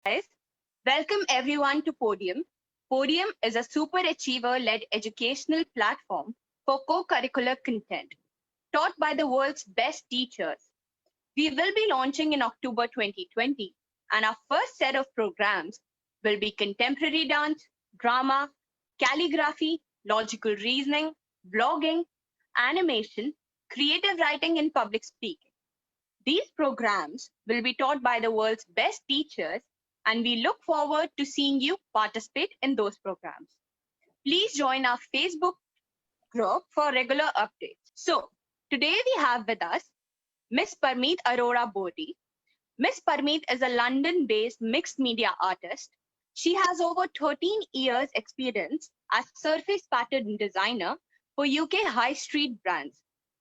guys. Welcome everyone to Podium. Podium is a super achiever-led educational platform for co-curricular content taught by the world's best teachers. We will be launching in October 2020, and our first set of programs will be contemporary dance, drama, calligraphy, logical reasoning, blogging, animation, creative writing, and public speaking. These programs will be taught by the world's best teachers, and we look forward to seeing you participate in those programs. Please join our Facebook group for regular updates. So, today we have with us Miss Parmeet Arora Bori. Miss Parmeet is a London-based mixed media artist. She has over 13 years experience as surface pattern designer for UK high street brands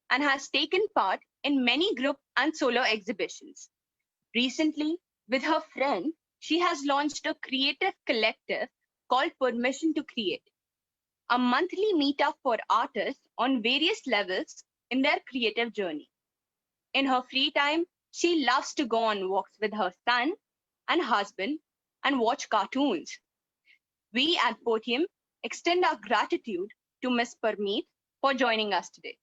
and has taken part in many group and solo exhibitions. Recently, with her friend, she has launched a creative collective called Permission to Create, a monthly meetup for artists on various levels in their creative journey. In her free time, she loves to go on walks with her son and husband and watch cartoons. We at Podium extend our gratitude to Ms. Parmeet for joining us today.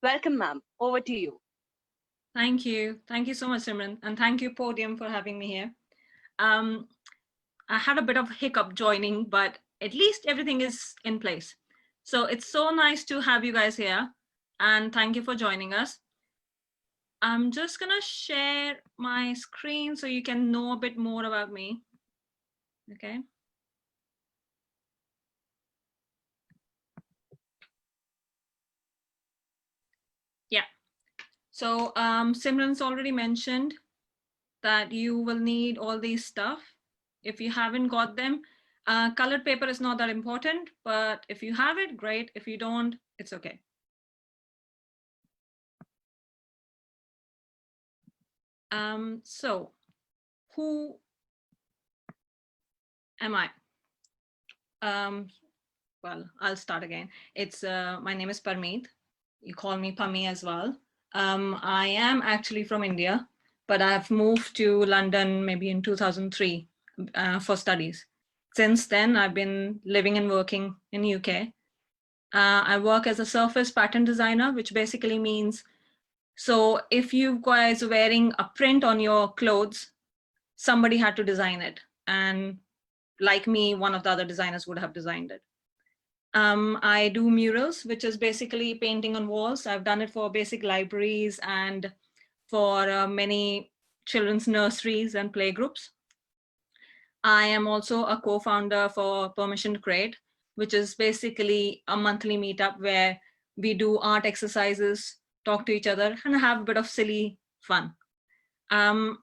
Welcome, ma'am. Over to you. Thank you. Thank you so much, Simran. And thank you, Podium, for having me here. I had a bit of hiccup joining, but at least everything is in place. So it's so nice to have you guys here. And thank you for joining us. I'm just going to share my screen so you can know a bit more about me. Okay. Yeah. So Simran's already mentioned that you will need all these stuff. If you haven't got them, colored paper is not that important, but if you have it, great. If you don't, it's okay. So who am I? Well, I'll start again. It's my name is Parmeet. You call me Pami as well. I am actually from India, but I've moved to London maybe in 2003 for studies. Since then, I've been living and working in UK. I work as a surface pattern designer, which basically means, so if you guys are wearing a print on your clothes, somebody had to design it. And like me, one of the other designers would have designed it. I do murals, which is basically painting on walls. I've done it for basic libraries and for many children's nurseries and playgroups. I am also a co-founder for Permission to Create, which is basically a monthly meetup where we do art exercises, talk to each other, and have a bit of silly fun. And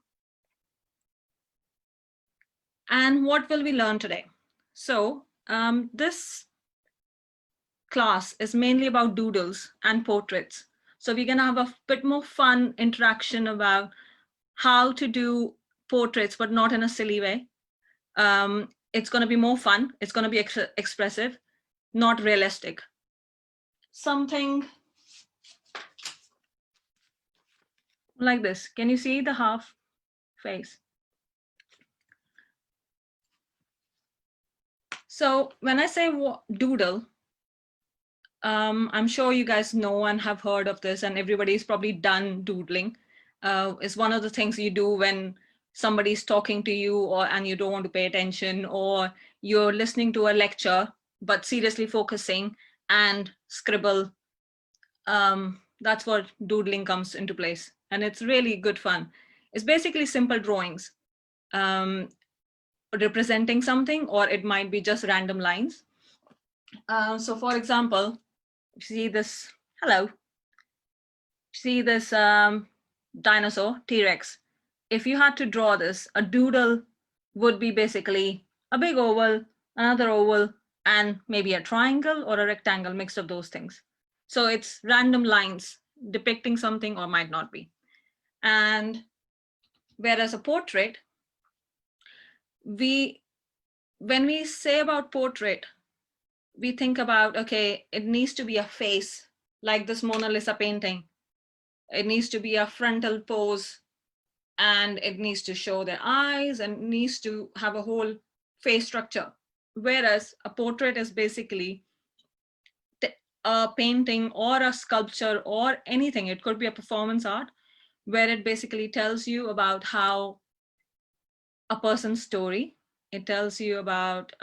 what will we learn today? So this class is mainly about doodles and portraits. So we're going to have a bit more fun interaction about how to do portraits, but not in a silly way. It's going to be more fun. It's going to be expressive, not realistic. Something like this. Can you see the half face? So when I say doodle, I'm sure you guys know and have heard of this, and everybody's probably done doodling. It's one of the things you do when somebody's talking to you and you don't want to pay attention, or you're listening to a lecture, but seriously focusing and scribble. That's what doodling comes into place. And it's really good fun. It's basically simple drawings representing something, or it might be just random lines. So for example, see this, hello, see this dinosaur, T-Rex. If you had to draw this, a doodle would be basically a big oval, another oval, and maybe a triangle or a rectangle, mixed of those things. So it's random lines depicting something or might not be. And whereas a portrait, when we say about portrait, we think about, okay, it needs to be a face, like this Mona Lisa painting. It needs to be a frontal pose, and it needs to show their eyes and needs to have a whole face structure. Whereas a portrait is basically a painting or a sculpture or anything. It could be a performance art where it basically tells you about how a person's story. It tells you about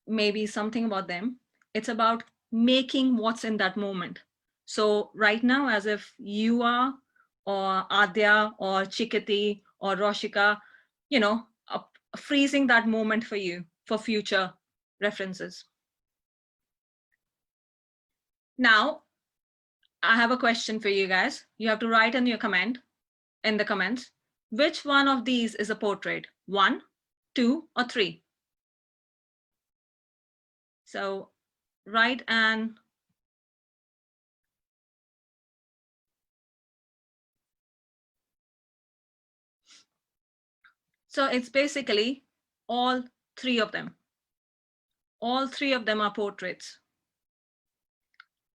maybe something about them. It's about making what's in that moment. So right now, as if you are, or Adya, or Chikati, or Roshika, you know, freezing that moment for you for future references. Now, I have a question for you guys. You have to write in your comment, in the comments, which one of these is a portrait? 1, 2, or 3? So write and so it's basically all 3 of them. All 3 of them are portraits.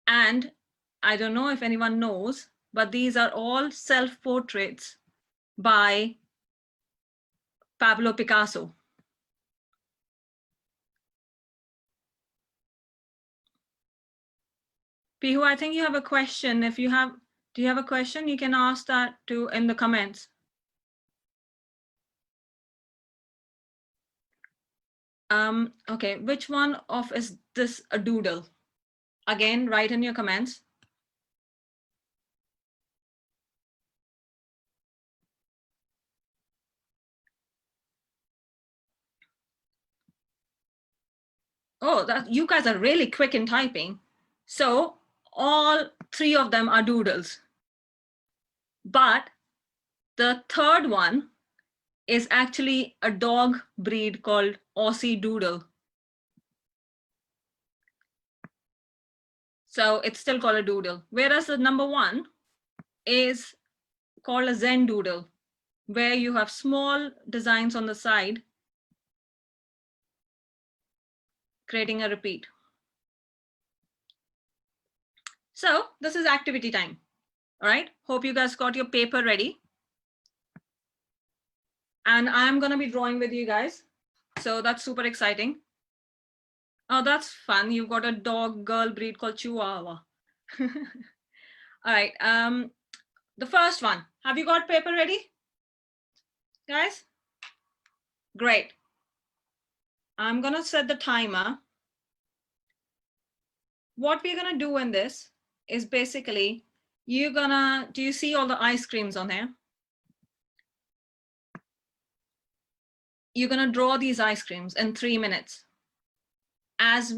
And I don't know if anyone knows, but these are all self-portraits by Pablo Picasso. Pihu, I think you have a question. If you have, do you have a question? You can ask that too in the comments. Okay, which one of is this a doodle? Again, write in your comments. Oh, that you guys are really quick in typing. So all 3 of them are doodles. But the third one is actually a dog breed called Aussie Doodle. So it's still called a doodle. Whereas the number 1 is called a Zen doodle, where you have small designs on the side, creating a repeat. So this is activity time. All right, hope you guys got your paper ready. And I'm gonna be drawing with you guys. So that's super exciting. Oh, that's fun. You've got a dog girl breed called Chihuahua. All right, the first one. Have you got paper ready, guys? Great. I'm gonna set the timer. What we're gonna do in this is basically, do you see all the ice creams on there? You're gonna draw these ice creams in 3 minutes. As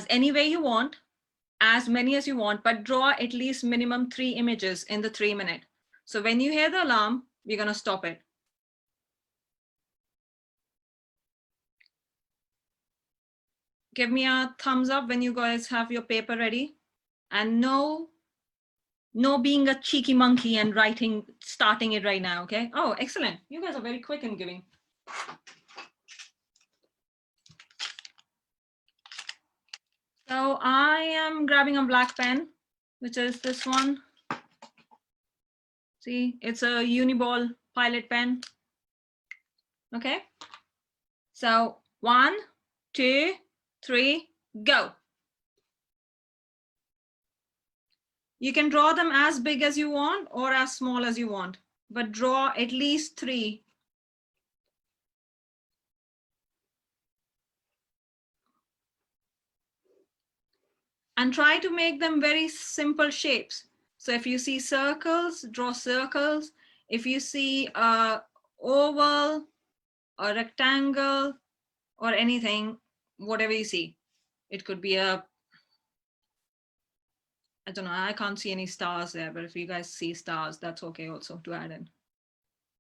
any way you want, as many as you want, but draw at least minimum 3 images in the 3 minute. So when you hear the alarm, we're gonna stop it. Give me a thumbs up when you guys have your paper ready. And no being a cheeky monkey and starting it right now, okay? Oh, excellent. You guys are very quick in giving. So I am grabbing a black pen, which is this one. See, it's a Uniball Pilot pen. Okay. So 1, 2, 3, go. You can draw them as big as you want or as small as you want, but draw at least 3. And try to make them very simple shapes. So if you see circles, draw circles. If you see a oval, a rectangle, or anything, whatever you see. It could be I don't know, I can't see any stars there, but if you guys see stars, that's okay also to add in.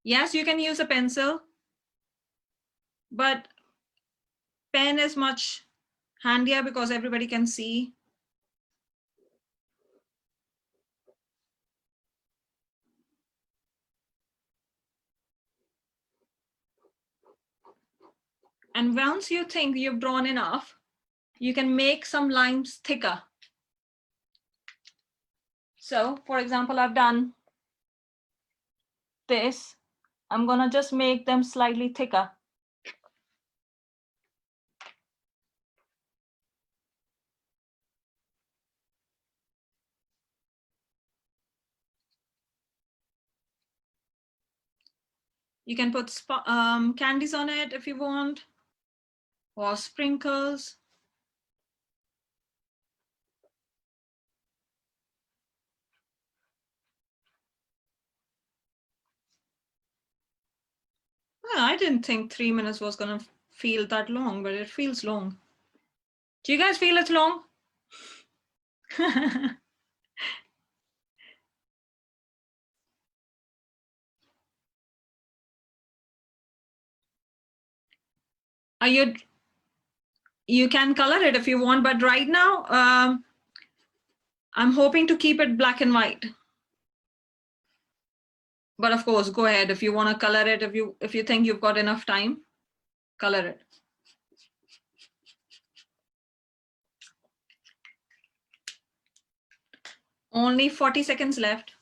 Yes, you can use a pencil, but pen is much handier because everybody can see. And once you think you've drawn enough, you can make some lines thicker. So for example, I've done this, I'm gonna just make them slightly thicker. You can put candies on it if you want, or sprinkles. Well, I didn't think 3 minutes was gonna feel that long, but it feels long. Do you guys feel it's long? Are you can color it if you want, but right now I'm hoping to keep it black and white. But of course, go ahead if you want to color it. If you think you've got enough time, color it. Only 40 seconds left.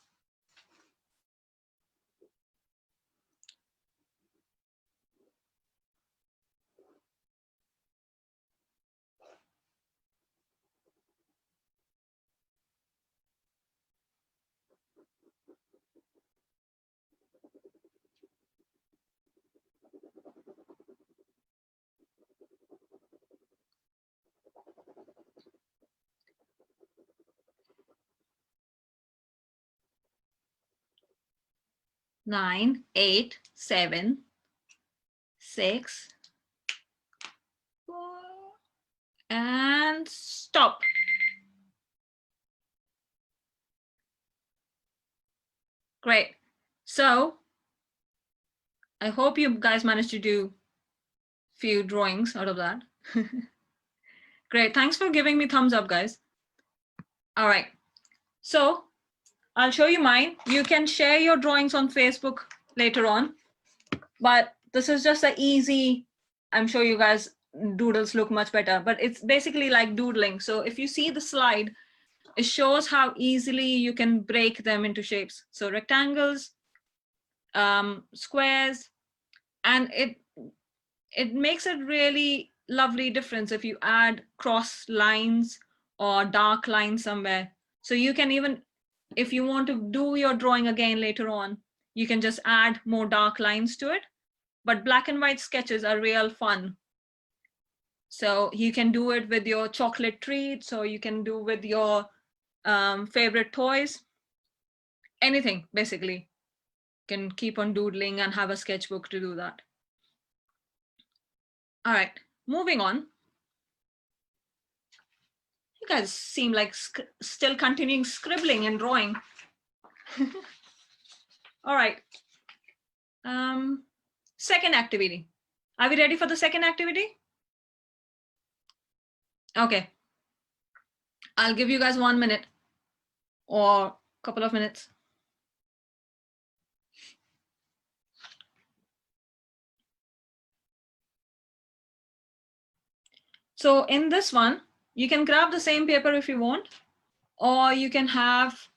Nine, 8, 7, 6, 4, and stop. Great. So I hope you guys managed to do a few drawings out of that. Great. Thanks for giving me thumbs up, guys. All right. So I'll show you mine. You can share your drawings on Facebook later on, but this is just an easy, I'm sure you guys doodles look much better, but it's basically like doodling. So if you see the slide, it shows how easily you can break them into shapes. So rectangles, squares, and it makes a really lovely difference if you add cross lines or dark lines somewhere. So you can even, if you want to do your drawing again later on, you can just add more dark lines to it. But black and white sketches are real fun. So you can do it with your chocolate treats, or you can do with your favorite toys, anything basically. You can keep on doodling and have a sketchbook to do that. All right, moving on. You guys seem like still continuing scribbling and drawing. All right. Second activity. Are we ready for the second activity? Okay. I'll give you guys 1 minute or a couple of minutes. So in this one, you can grab the same paper if you want, or you can have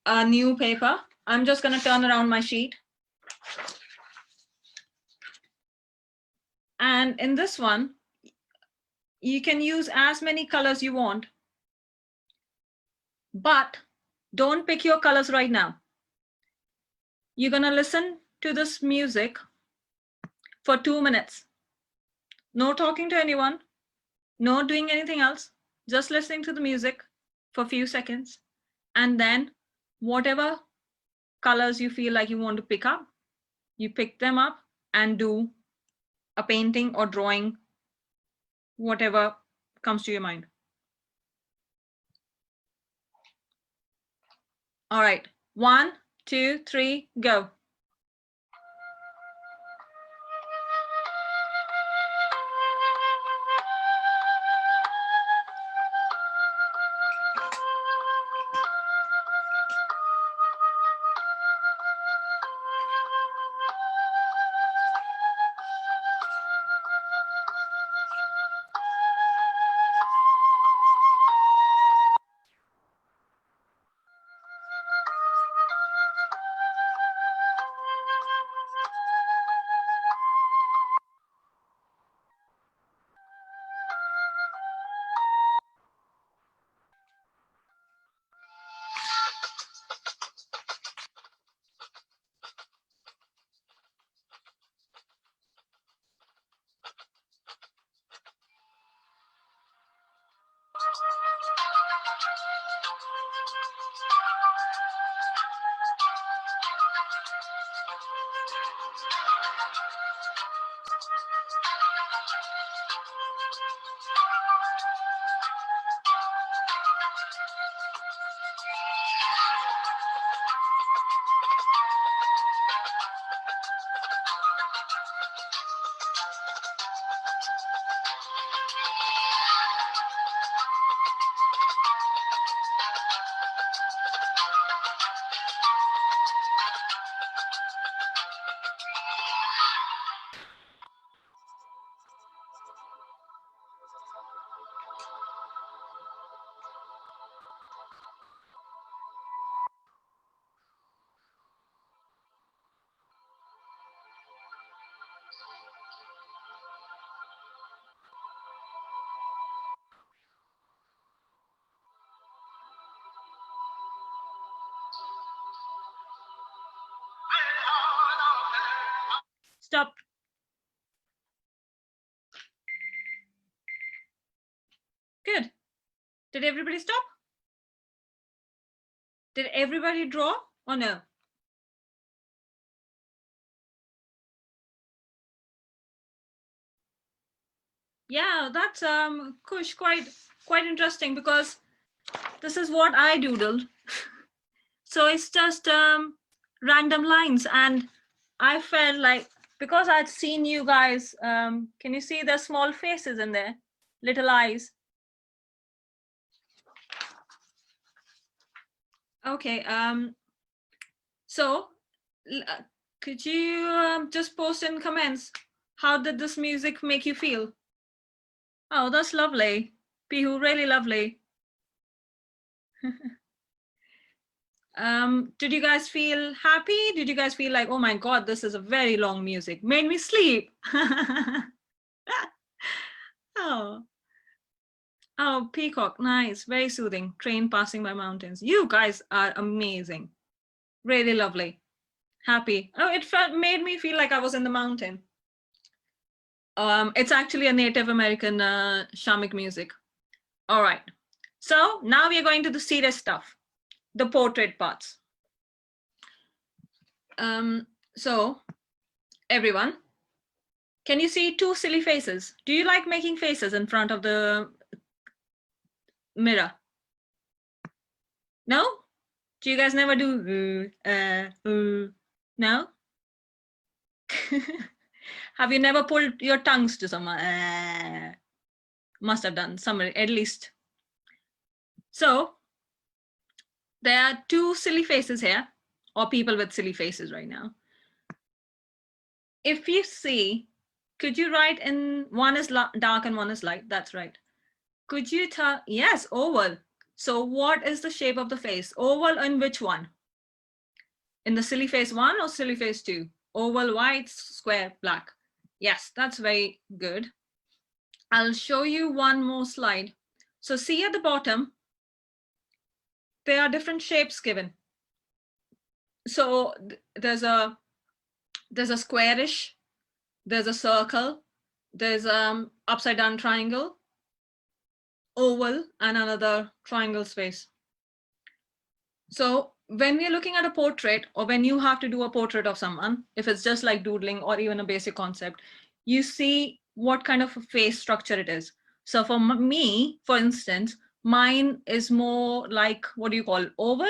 a new paper. I'm just going to turn around my sheet. And in this one, you can use as many colors you want, but don't pick your colors right now. You're going to listen to this music for 2 minutes. No talking to anyone, no doing anything else, just listening to the music for a few seconds. And then whatever colors you feel like you want to pick up, you pick them up and do a painting or drawing, whatever comes to your mind. All right, 1, 2, 3, go. Stop. Good. Did everybody stop? Did everybody draw or no? Yeah, that's Kush, quite interesting, because this is what I doodled. So it's just random lines, and I felt like, because I'd seen you guys, can you see the small faces in there, little eyes? Okay, so could you just post in comments, how did this music make you feel? Oh, that's lovely. Pihu, really lovely. Did you guys feel happy? Did you guys feel like, oh my God, this is a very long music, made me sleep? Oh, peacock, nice, very soothing. Train passing by mountains. You guys are amazing. Really lovely. Happy. Oh, it made me feel like I was in the mountain. It's actually a Native American shamanic music. All right. So now we are going to the serious stuff, the portrait parts. So everyone, can you see two silly faces? Do you like making faces in front of the mirror? No? Do you guys never do no? Have you never pulled your tongues to someone? Must have done somebody, at least. So there are two silly faces here, or people with silly faces right now. If you see, could you write in, one is dark and one is light? That's right. Could you tell? Yes, oval. So what is the shape of the face? Oval in which one? In the silly face 1 or silly face 2? Oval, white, square, black. Yes, that's very good. I'll show you one more slide. So see at the bottom, there are different shapes given. So there's a squarish, there's a circle, there's upside down triangle, oval, and another triangle space. So when we're looking at a portrait, or when you have to do a portrait of someone, if it's just like doodling or even a basic concept, you see what kind of a face structure it is. So for me, for instance, mine is more like, what do you call, oval?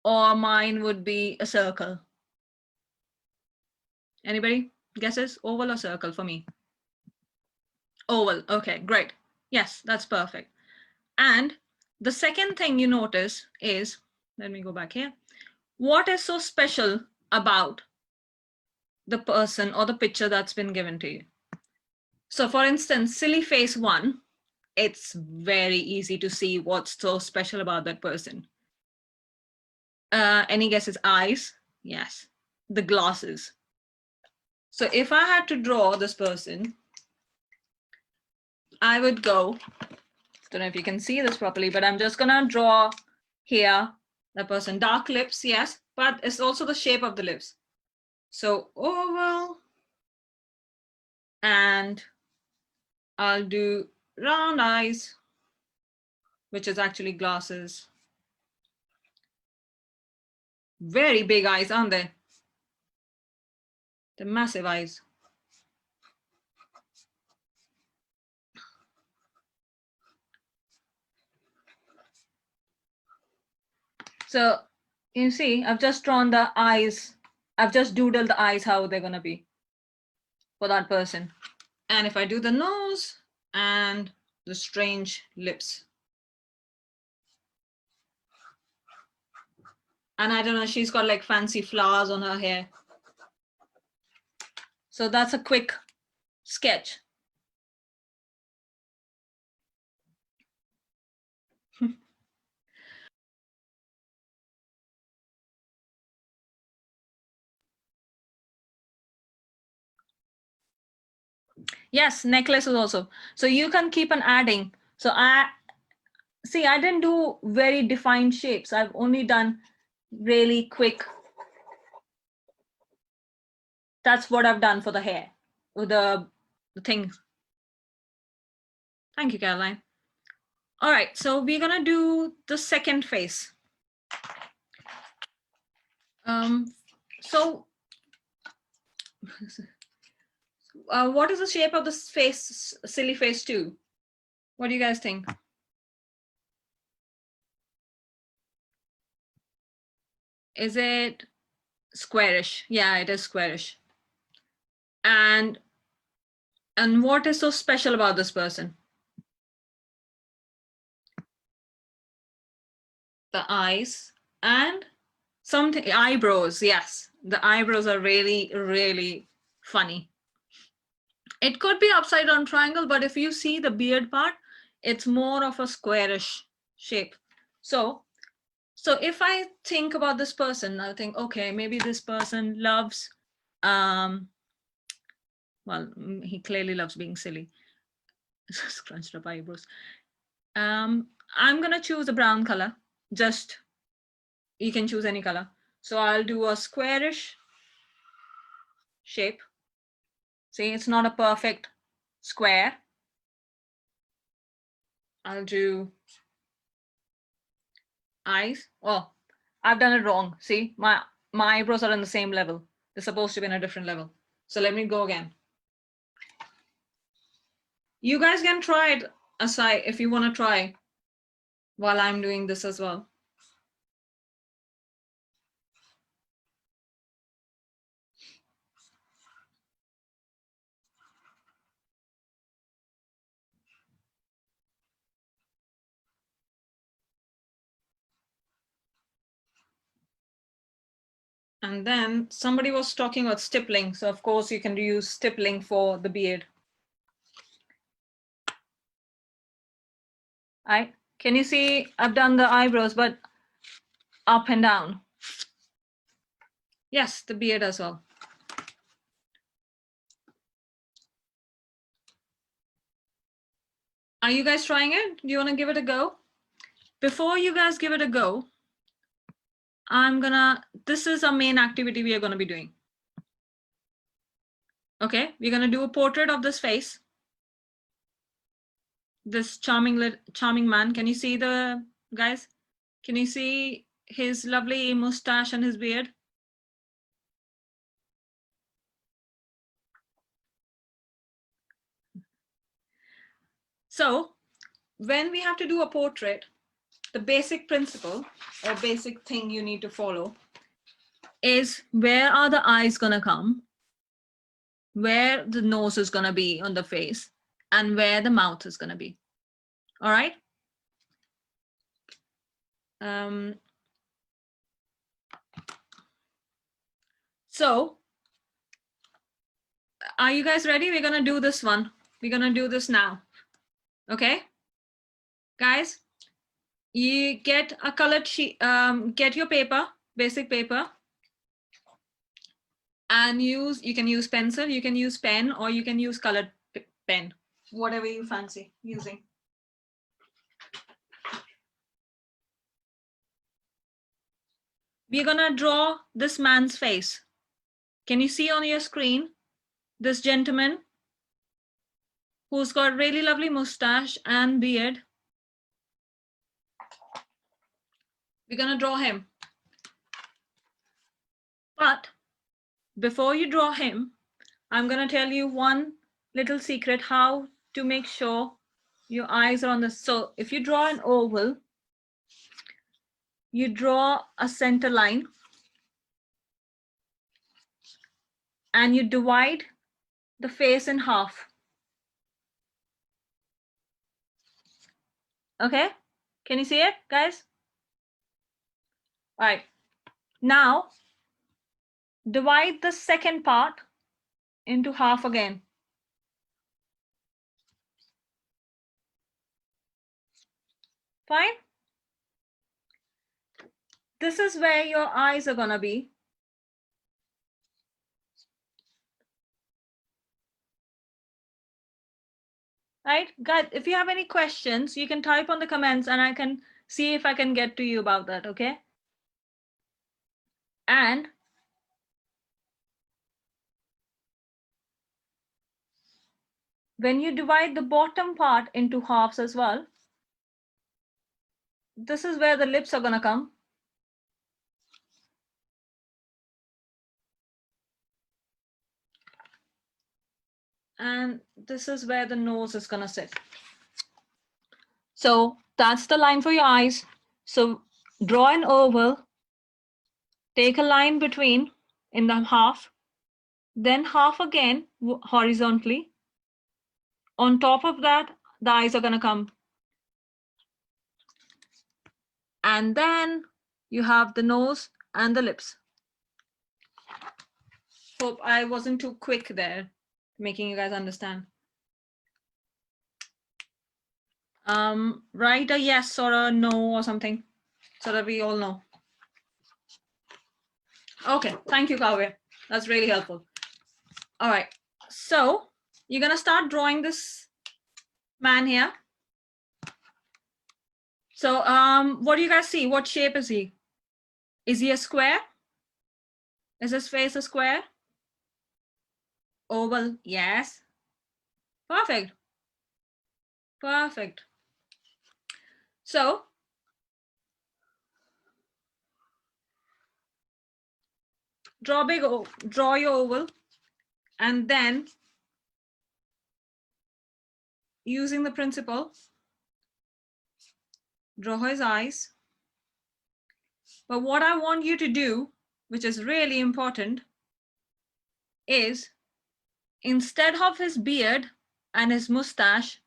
Or mine would be a circle. Anybody guesses? Oval or circle for me? Oval. Okay, great. Yes, that's perfect. And the second thing you notice is, let me go back here. What is so special about the person or the picture that's been given to you? So for instance, silly face 1, it's very easy to see what's so special about that person. Any guesses? Eyes? Yes. The glasses. So if I had to draw this person, I would go, don't know if you can see this properly, but I'm just gonna draw here the person. Dark lips, yes, but it's also the shape of the lips. So oval, and I'll do round eyes, which is actually glasses. Very big eyes, aren't they? They're massive eyes. So you see, I've just drawn the eyes. I've just doodled the eyes, how they're gonna be for that person. And if I do the nose and the strange lips. And I don't know, she's got like fancy flowers on her hair. So that's a quick sketch. Yes, necklaces also. So you can keep on adding. So I didn't do very defined shapes. I've only done really quick That's what I've done for the hair, with the thing. Thank you, Caroline. All right, so we're gonna do the second face. So what is the shape of this face, silly face 2? What do you guys think? Is it squarish? Yeah, it is squarish. And what is so special about this person? The eyes and something, eyebrows. Yes, the eyebrows are really, really funny. It could be upside down triangle, but if you see the beard part, it's more of a squarish shape. So if I think about this person, I'll think, okay, maybe this person loves, well, he clearly loves being silly. Scrunched up eyebrows. I'm gonna choose a brown color. Just, you can choose any color. So I'll do a squarish shape. See, it's not a perfect square. I'll do eyes. Oh, I've done it wrong. See, my eyebrows are on the same level. They're supposed to be in a different level. So let me go again. You guys can try it aside if you want to try while I'm doing this as well. And then somebody was talking about stippling. So of course you can use stippling for the beard. Can you see I've done the eyebrows, but up and down? Yes, the beard as well. Are you guys trying it? Do you want to give it a go? Before you guys give it a go, this is our main activity we are going to be doing. Okay, we're going to do a portrait of this face. This charming man. Can you see the guys? Can you see his lovely mustache and his beard? So when we have to do a portrait, the basic principle or basic thing you need to follow is where are the eyes going to come, where the nose is going to be on the face, and where the mouth is going to be. All right. So are you guys ready? We're going to do this one. We're going to do this now. Okay, guys, you get a colored sheet, get your paper, basic paper, and you can use pencil, you can use pen, or you can use colored pen, whatever you fancy using. We're gonna draw this man's face. Can you see on your screen this gentleman who's got really lovely mustache and beard? We're gonna draw him. But before you draw him, I'm gonna tell you one little secret how to make sure your eyes are on this. So if you draw an oval, you draw a center line and you divide the face in half. Okay, can you see it, guys? All right, now divide the second part into half again. Fine. This is where your eyes are gonna be. Right, guys, if you have any questions, you can type on the comments and I can see if I can get to you about that, okay? And when you divide the bottom part into halves as well, this is where the lips are going to come. And this is where the nose is going to sit. So that's the line for your eyes. So draw an oval, take a line between in the half, then half again horizontally. On top of that, the eyes are going to come. And then you have the nose and the lips. Hope I wasn't too quick there, making you guys understand. Write a yes or a no or something so that we all know. Okay, thank you, Kavya. That's really helpful. All right, so you're gonna start drawing this man here. So what do you guys see? What shape is he? Is he a square? Is his face a square? Oval, yes. Perfect. Perfect. So draw your oval, and then using the principle, draw his eyes. But what I want you to do, which is really important, is instead of his beard and his mustache,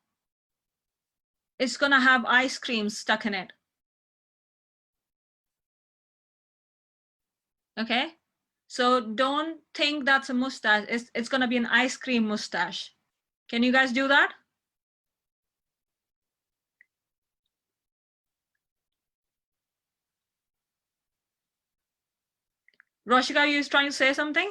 it's gonna have ice cream stuck in it. Okay, so don't think that's a mustache. It's gonna be an ice cream mustache. Can you guys do that? Roshika, are you trying to say something?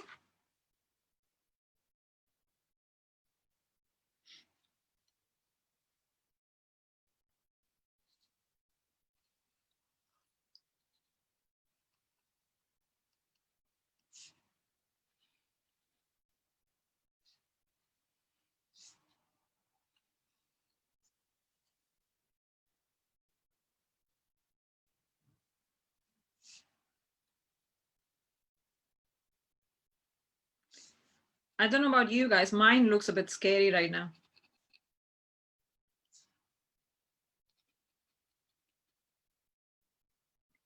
I don't know about you guys. Mine looks a bit scary right now.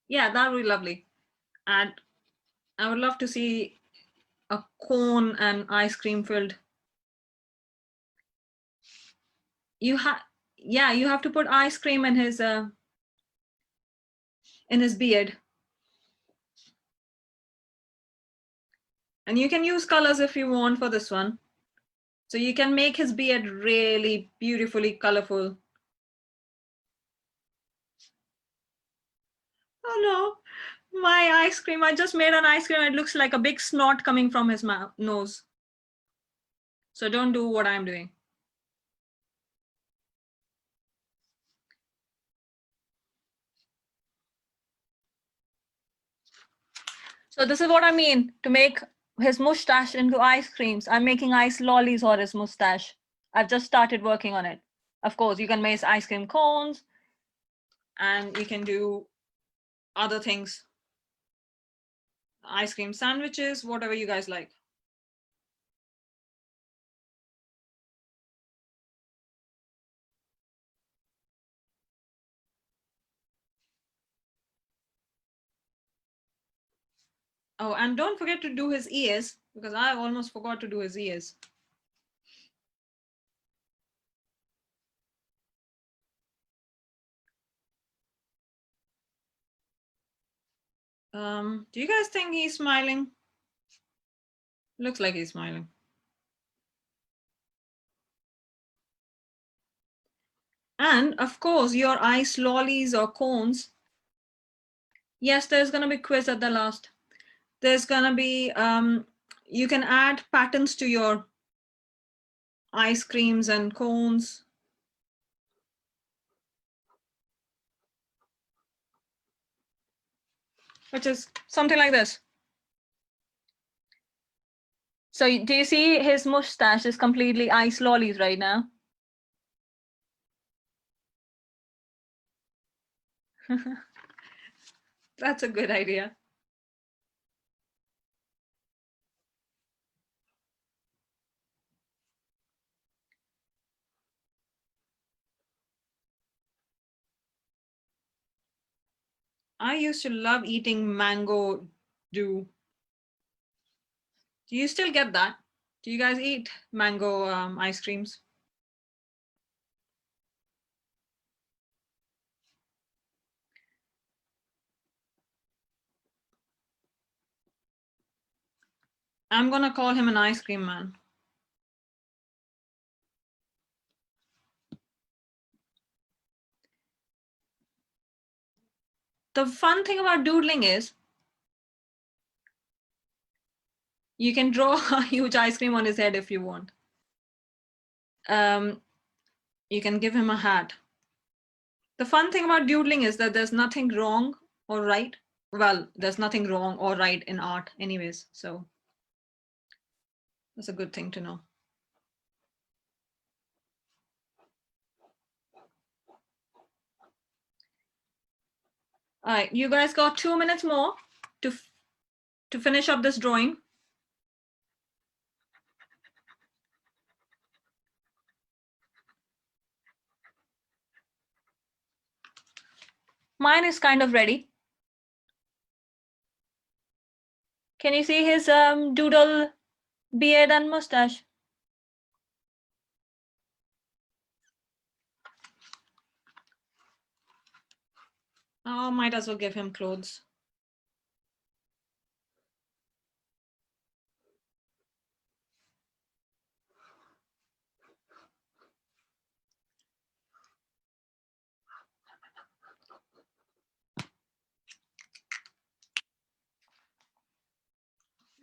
Yeah, that would be lovely. And I would love to see a cone and ice cream filled. You have to put ice cream in his beard. And you can use colors if you want for this one. So you can make his beard really beautifully colorful. Oh no, my ice cream. I just made an ice cream. It looks like a big snot coming from his nose. So don't do what I'm doing. So this is what I mean to make his mustache into ice creams. I'm making ice lollies for his mustache. I've just started working on it. Of course, you can make ice cream cones and you can do other things. Ice cream sandwiches, whatever you guys like. Oh, and don't forget to do his ears, because I almost forgot to do his ears. Do you guys think he's smiling? Looks like he's smiling. And of course, your ice lollies or cones. Yes, there's going to be quiz at the last. There's going to be, you can add patterns to your ice creams and cones. Which is something like this. So do you see his mustache is completely ice lollies right now? That's a good idea. I used to love eating mango dew. Do you still get that? Do you guys eat mango ice creams? I'm gonna call him an ice cream man. The fun thing about doodling is you can draw a huge ice cream on his head if you want. You can give him a hat. The fun thing about doodling is that there's nothing wrong or right. Well, there's nothing wrong or right in art anyways. So that's a good thing to know. All right, you guys got 2 minutes more to finish up this drawing. Mine is kind of ready. Can you see his doodle beard and mustache? Oh, might as well give him clothes.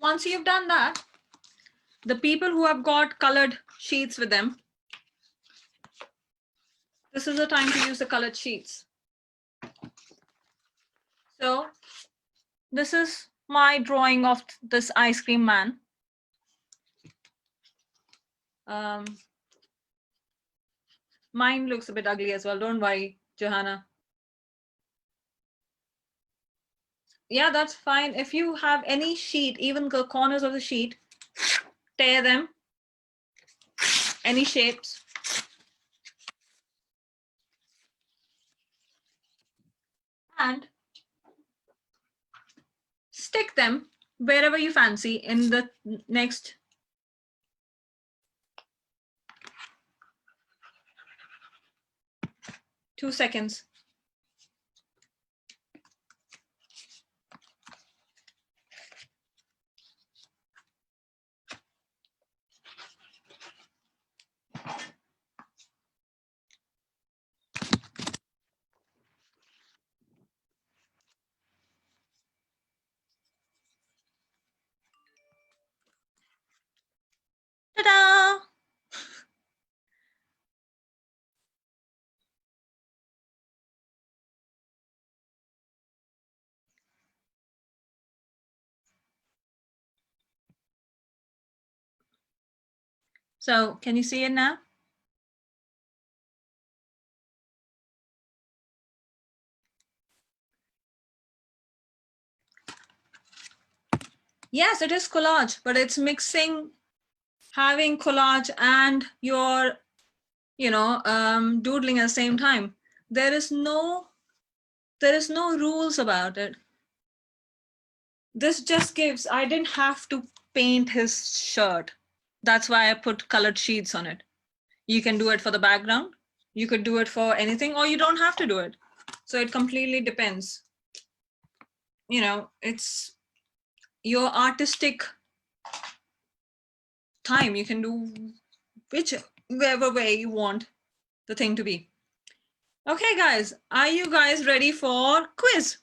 Once you've done that, the people who have got colored sheets with them, this is the time to use the colored sheets. So this is my drawing of this ice cream man. Mine looks a bit ugly as well. Don't worry, Johanna. Yeah, that's fine. If you have any sheet, even the corners of the sheet, tear them, any shapes. And stick them wherever you fancy in the next 2 seconds. Ta-da! So can you see it now? Yes, it is collage, but it's mixing, having collage and your, doodling at the same time. There is no rules about it. This just gives, I didn't have to paint his shirt. That's why I put colored sheets on it. You can do it for the background. You could do it for anything, or you don't have to do it. So it completely depends. It's your artistic time. You can do whichever way you want the thing to be. Okay, guys, are you guys ready for quiz?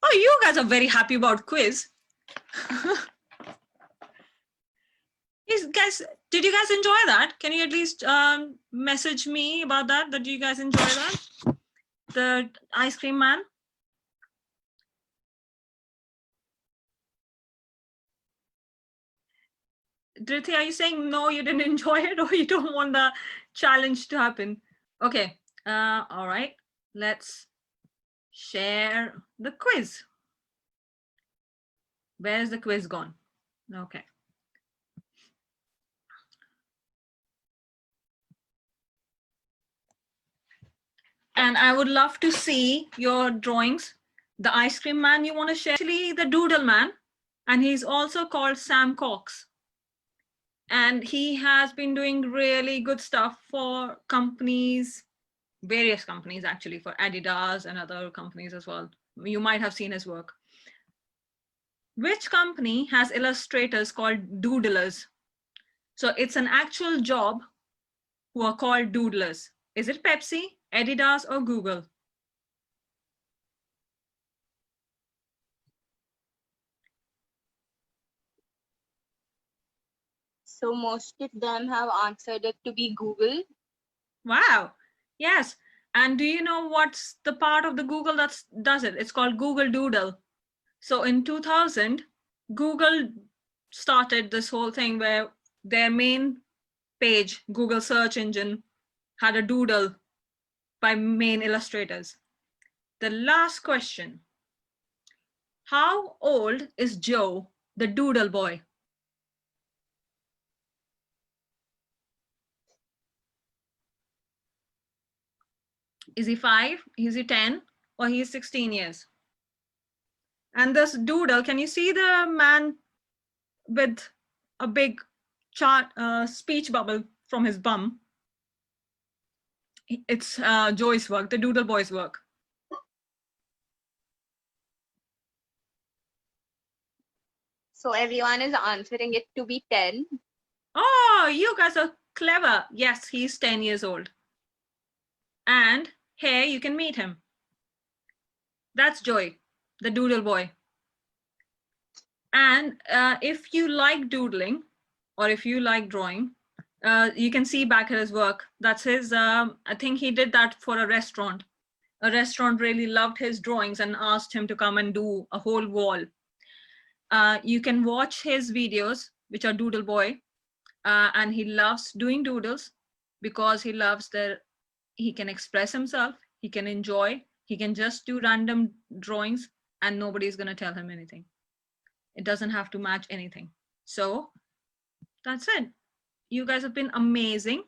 Oh, you guys are very happy about quiz. Guys, did you guys enjoy that? Can you at least message me about that? Did you guys enjoy that? The ice cream man? Dhruti, are you saying no, you didn't enjoy it, or you don't want the challenge to happen? Okay, all right, let's share the quiz. Where's the quiz gone? Okay. And I would love to see your drawings. The ice cream man you want to share, actually the doodle man, and he's also called Sam Cox. And he has been doing really good stuff for companies, various companies actually, for Adidas and other companies as well. You might have seen his work. Which company has illustrators called doodlers? So it's an actual job who are called doodlers. Is it Pepsi, Adidas, or Google? So most of them have answered it to be Google. Wow. Yes. And do you know what's the part of the Google that does it? It's called Google Doodle. So in 2000, Google started this whole thing where their main page, Google search engine, had a doodle by main illustrators. The last question. How old is Joe, the doodle boy? Is he 5? Is he 10? Or he's 16 years? And this doodle, can you see the man with a big chart, speech bubble from his bum? It's Joy's work, the doodle boy's work. So everyone is answering it to be 10. Oh, you guys are clever. Yes, he's 10 years old. And here you can meet him. That's Joy, the doodle boy. And if you like doodling, or if you like drawing, you can see back at his work. That's his, I think he did that for a restaurant. A restaurant really loved his drawings and asked him to come and do a whole wall. You can watch his videos, which are Doodle Boy, and he loves doing doodles because he loves that he can express himself, he can enjoy, he can just do random drawings and nobody's going to tell him anything. It doesn't have to match anything. So that's it. You guys have been amazing.